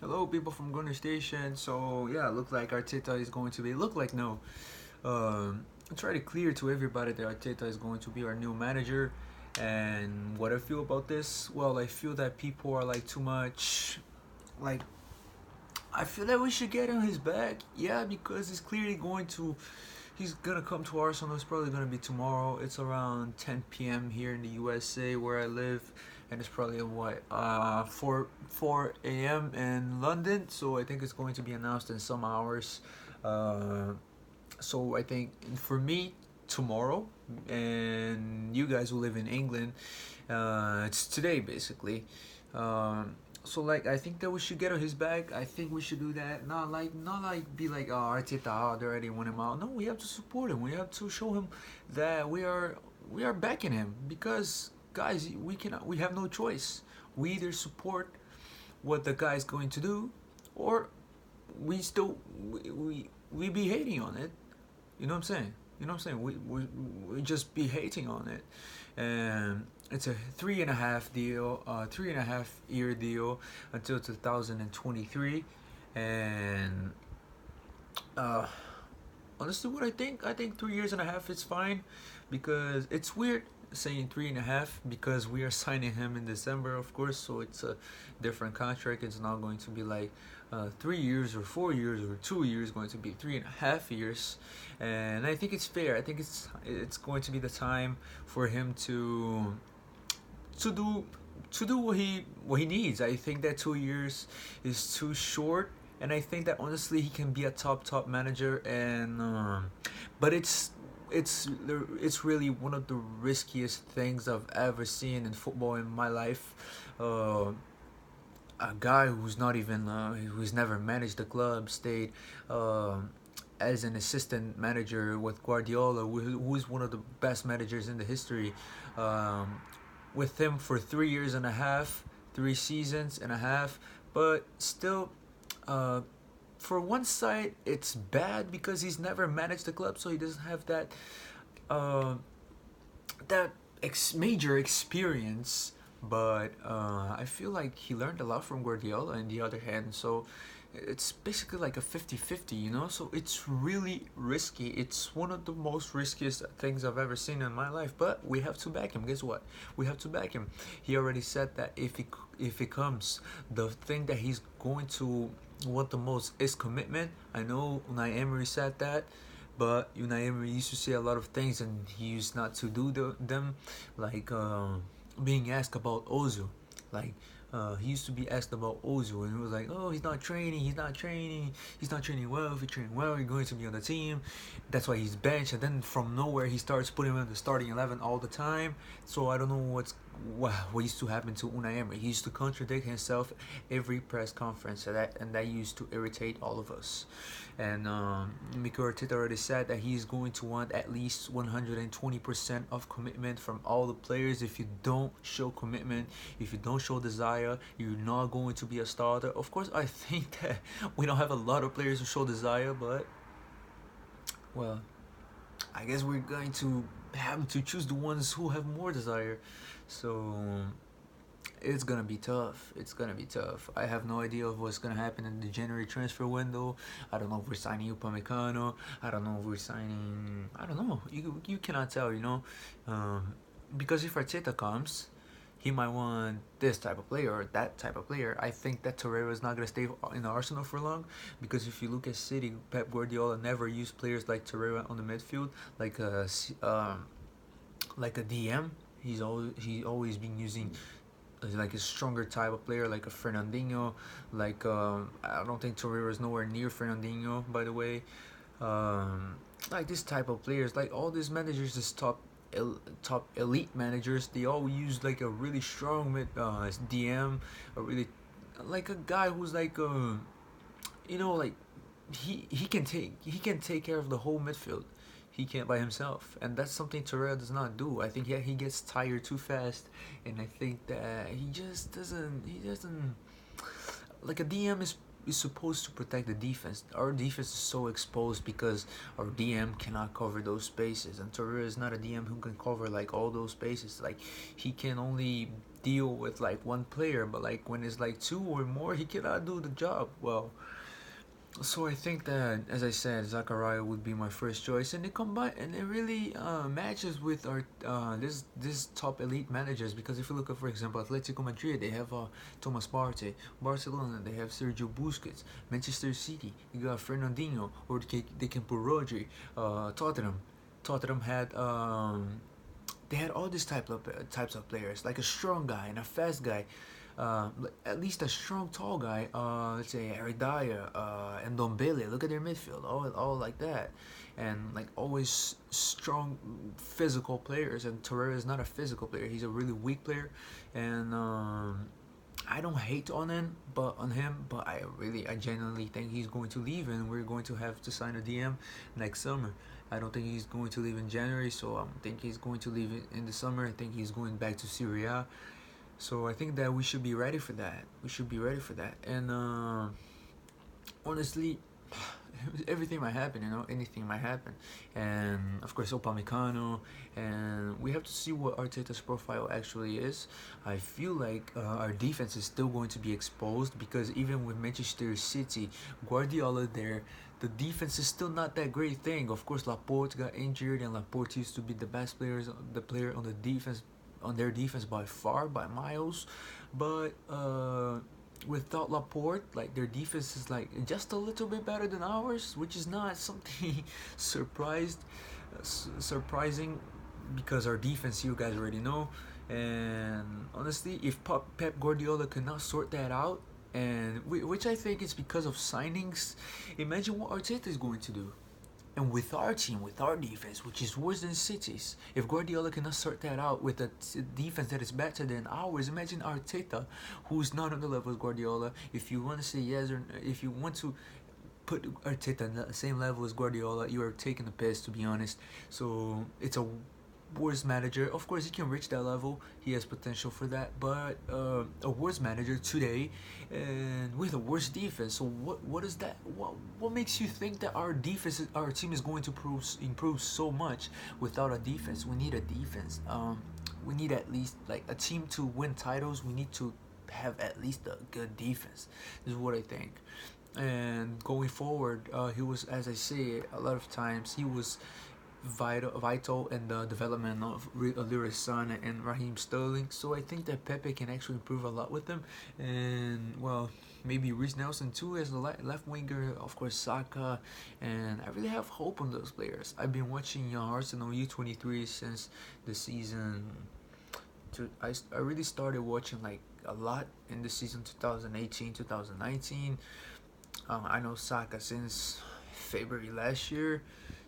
Hello, people from Gunner Station. So yeah, look like Arteta is going to be. Look like no. I try to clear to everybody that Arteta is going to be our new manager. And what I feel about this, well, I feel that people are like too much. Like I feel that we should get on his back. Yeah, because he's clearly going to. He's gonna come to Arsenal. It's probably gonna be tomorrow. It's around 10 p.m. here in the USA where I live, and it's probably what 4 a.m. in London. So I think it's going to be announced in some hours. Uh, so I think for me tomorrow, and you guys who live in England, it's today basically. So like I think that we should get on his back. I think we should do that. Not like be like, oh, Arteta, oh, they already won him out. No, we have to support him. We have to show him that we are backing him because guys, we have no choice. We either support what the guy's going to do, or we still we be hating on it. You know what I'm saying? You know what I'm saying? We just be hating on it, and it's a 3.5 deal, 3.5 year deal until 2023, and uh, honestly, what I think 3 years and a half is fine, because it's weird saying 3.5 because we are signing him in December, of course. So it's a different contract. It's not going to be like 3 years or 4 years or 2 years. Going to be 3.5 years, and I think it's fair. I think it's going to be the time for him to do what he needs. I think that 2 years is too short, and I think that honestly he can be a top manager. And but it's really one of the riskiest things I've ever seen in football in my life. Uh, a guy who's not even who's never managed the club stayed as an assistant manager with Guardiola, who's one of the best managers in the history. Um, with him for 3 years and a half, 3 seasons and a half, but still, uh, for one side, it's bad because he's never managed the club, so he doesn't have uh, that major experience. But I feel like he learned a lot from Guardiola on the other hand. So it's basically like a 50-50, you know? So it's really risky. It's one of the most riskiest things I've ever seen in my life. But we have to back him. Guess what? We have to back him. He already said that if he comes, the thing that he's going to want the most is commitment. I know Unai Emery said that, but Unai Emery used to say a lot of things, and he used not to do them, like being asked about Ozil. Like he used to be asked about Ozil, and he was like, "Oh, he's not training well. If he train well, he's going to be on the team. That's why he's benched." And then from nowhere, he starts putting him in the starting 11 all the time. So I don't know what used to happen to Unai Emery. He used to contradict himself every press conference, and that used to irritate all of us. And Mikel Arteta already said that he's going to want at least 120% of commitment from all the players. If you don't show commitment, if you don't show desire, you're not going to be a starter. Of course, I think that we don't have a lot of players who show desire, but well, I guess we're going to have to choose the ones who have more desire. So it's gonna be tough. It's gonna be tough. I have no idea of what's gonna happen in the January transfer window. I don't know if we're signing Upamecano. I don't know if we're signing. I don't know. You cannot tell. Because if Arteta comes, he might want this type of player or that type of player. I think that Torreira is not gonna stay in Arsenal for long, because if you look at City, Pep Guardiola never used players like Torreira on the midfield, like a DM. He always been using like a stronger type of player, like a Fernandinho. Like I don't think Torreira is nowhere near Fernandinho, by the way. Um, like this type of players, like all these managers, this top elite managers, they all use like a really strong DM, a really like a guy who's like like he can take care of the whole midfield. He can't by himself, and that's something Torreira does not do. I think he gets tired too fast, and I think that he just doesn't. He doesn't like a DM is supposed to protect the defense. Our defense is so exposed because our DM cannot cover those spaces, and Torreira is not a DM who can cover like all those spaces. Like he can only deal with like one player, but like when it's like two or more, he cannot do the job well. So I think that, as I said, Zachariah would be my first choice, and it really matches with our this top elite managers. Because if you look at, for example, Atletico Madrid, they have Thomas Partey. Barcelona, they have Sergio Busquets. Manchester City, you got Fernandinho, or they can put Rodri. Tottenham had they had all these types of players, like a strong guy and a fast guy, at least a strong tall guy. Let's say Eric Dyer and Dombele. Look at their midfield, all like that, and like always strong physical players. And Torreira is not a physical player; he's a really weak player, and I don't hate on him, but I genuinely think he's going to leave, and we're going to have to sign a DM next summer. I don't think he's going to leave in January, so I think he's going to leave in the summer. I think he's going back to Syria. So I think that we should be ready for that. We should be ready for that. And honestly, everything might happen, anything might happen. And of course, Upamecano, and we have to see what Arteta's profile actually is. I feel like our defense is still going to be exposed, because even with Manchester City, Guardiola there, the defense is still not that great thing. Of course, Laporte got injured, and Laporte used to be the best player on the defense, on their defense by far, by miles. But without Laporte, like their defense is like just a little bit better than ours, which is not something surprising, because our defense, you guys already know. And honestly, if Pep Guardiola cannot sort that out, and which I think is because of signings, imagine what Arteta is going to do. And with our team, with our defense, which is worse than City's, if Guardiola cannot sort that out with a defense that is better than ours, imagine Arteta, who's not on the level of Guardiola. If you want to say yes, or if you want to put Arteta on the same level as Guardiola, you are taking the piss, to be honest. So it's a worse manager. Of course, he can reach that level. He has potential for that, but a worse manager today, and with a worse defense. So what is that? What makes you think that our team is going to improve so much without a defense? We need a defense. We need at least like a team to win titles. We need to have at least a good defense. This is what I think. And going forward, he was, as I say, a lot of times he was vital in the development of Leroy Son and Raheem Sterling. So I think that Pepe can actually improve a lot with them. And well, maybe Reece Nelson too as a left winger. Of course, Saka, and I really have hope on those players. I've been watching Arsenal U23 since the season. I really started watching like a lot in the season 2018-2019. I know Saka since February last year.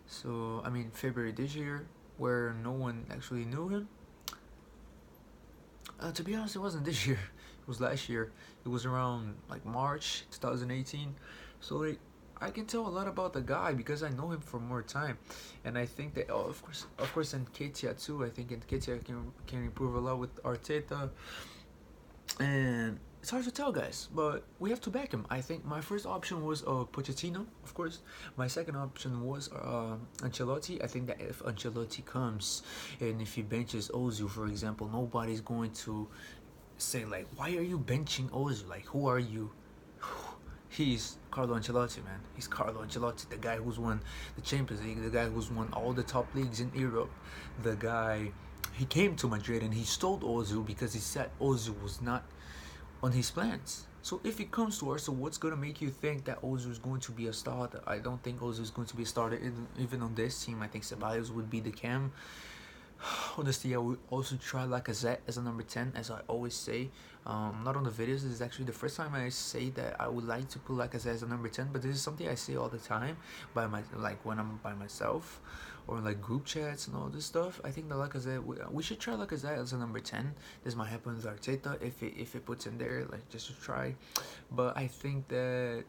So, I mean, February this year, where no one actually knew him. To be honest, it wasn't this year. It was last year. It was around like March 2018. So, like, I can tell a lot about the guy because I know him for more time. And I think that, of course, and Ketia too. I think Ketia can improve a lot with Arteta. And it's hard to tell, guys, but we have to back him. I think my first option was Pochettino, of course. My second option was Ancelotti. I think that if Ancelotti comes and if he benches Ozil, for example, nobody's going to say like, "Why are you benching Ozil? Like, who are you?" He's Carlo Ancelotti, man. He's Carlo Ancelotti, the guy who's won the Champions League, the guy who's won all the top leagues in Europe, the guy. He came to Madrid and he stole Ozil because he said Ozil was not on his plans. So if he comes to Arsenal, what's going to make you think that Ozil is going to be a starter? I don't think Ozil is going to be a starter even on this team. I think Ceballos would be the cam. Honestly, I would also try Lacazette as a number 10, as I always say. Not on the videos. This is actually the first time I say that I would like to put Lacazette as a number 10, but this is something I say all the time when I'm by myself, or like group chats and all this stuff. I think the Lacazette, we should try Lacazette as a number 10. This might happen with Arteta if it puts in there, like just to try. But I think that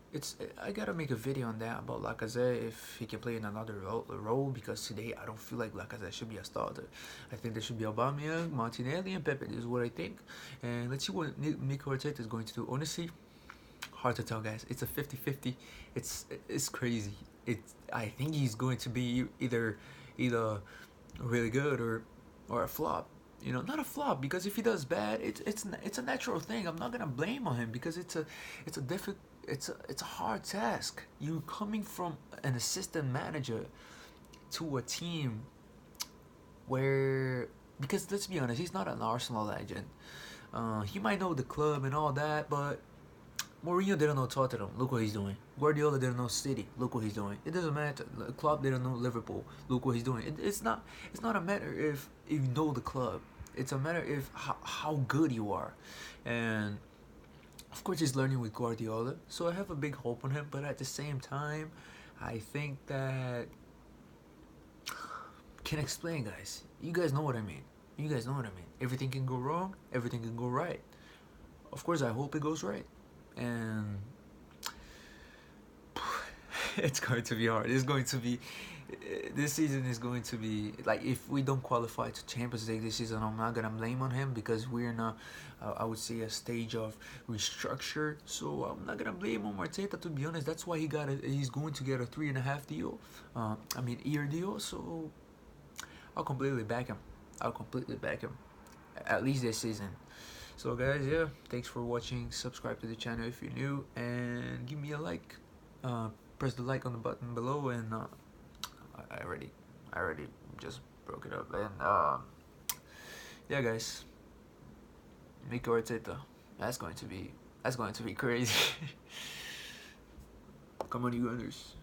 I gotta make a video on that about Lacazette if he can play in another role, because today I don't feel like Lacazette should be a starter. I think there should be Aubameyang, Martinelli, and Pepe. This is what I think. And let's see what Mikel Arteta is going to do. Honestly, hard to tell, guys. It's a 50-50. It's crazy. I think he's going to be either really good or a flop. Not a flop, because if he does bad, it's a natural thing. I'm not gonna blame on him, because it's a difficult it's a hard task. You coming from an assistant manager to a team where, because let's be honest, he's not an Arsenal legend. He might know the club and all that, but Mourinho didn't know Tottenham. Look what he's doing. Guardiola didn't know City. Look what he's doing. It doesn't matter. Klopp didn't know Liverpool. Look what he's doing. It's not a matter if you know the club. It's a matter of how good you are. And of course, he's learning with Guardiola, so I have a big hope on him. But at the same time, I think that can explain, guys. You guys know what I mean. You guys know what I mean. Everything can go wrong. Everything can go right. Of course, I hope it goes right. And it's going to be hard. It's going to be, this season is going to be like, if we don't qualify to Champions League this season, I'm not gonna blame on him, because we're in I would say, a stage of restructure. So I'm not gonna blame on Arteta, to be honest. That's why he's going to get a 3.5 deal. Year deal. So I'll completely back him. At least this season. So guys, yeah, thanks for watching. Subscribe to the channel if you're new, and give me a like. Press the like on the button below, and I already just broke it up. And yeah, guys, Mikel Arteta, that's going to be crazy. Come on, you Gunners.